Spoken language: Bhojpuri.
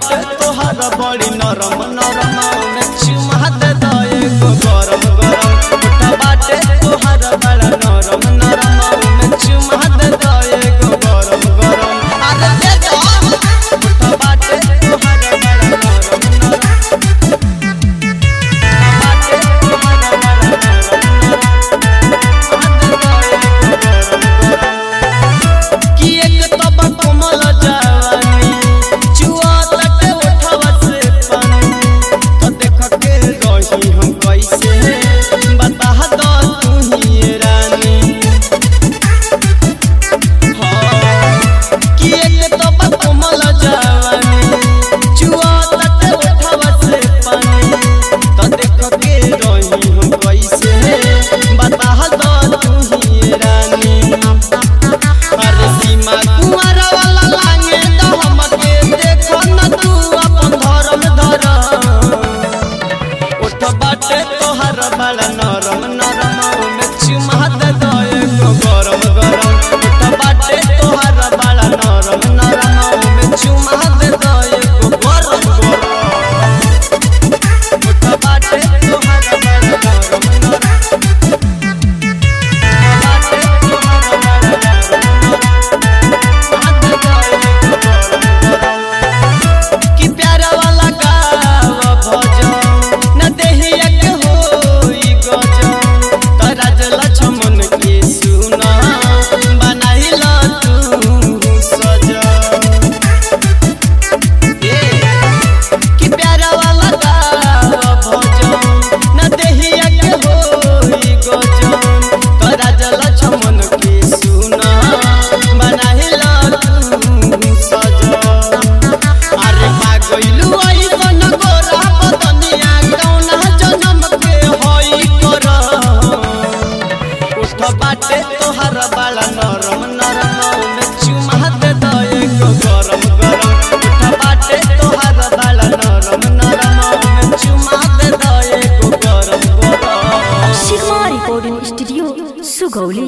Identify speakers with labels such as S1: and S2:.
S1: बाटे तोहार बड़ी नरम नरम में चुमा दे दो एगो गरम गरम उठ बाटे तोहार बड़ा नरम नरम में चुमा दे दो एगो गरम गरम अरे दे दो उठ बाटे तोहार बड़ा नरम नरम बाटे तोहार बड़ा नरम कि एक तब कोमल जवानी चुआ तक उठवा से पानी तो देख के रही हम कैसे बता दो तू ही रानी हाँ कि एक तब कोमल जवानी चुआ तक उठवा से पानी तो देख के रही हम कैसे बता दो तू ही रानी अरे सीमा कुंवर वाला लागे तो हमके देखो न तू अपन धर्म धर उठ बाटे तोहर बड़ा नरम नरम में चुमा दे दो एगो गरम गरम उठ बाटे तोहर बड़ा नरम नरम में चुमा दे दो एगो गरम गरम उठ बाटे तोहर बड़ा नरम नरम कि प्यारा वाला गाव भजन न देहिया के होई गजन तोरा जला छमन के सुना बनाइला तू सजन कि प्यारा वाला गाव भजन न देहिया के होई गजन तोरा जला छमन के सुना बनाइला तू सजन अरे पागलू ऐसन गोरा बदनिया कौना जन्म के होई कर उठ बाटे तोहर बड़ा नरम नरम में चुमा दे दो एगो गरम गरम उठ बाटे तोहर बड़ा नरम नरम में चुमा दे दो एगो गरम गरम
S2: सिग्मा रिकॉर्डिंग स्टूडियो सुगौली।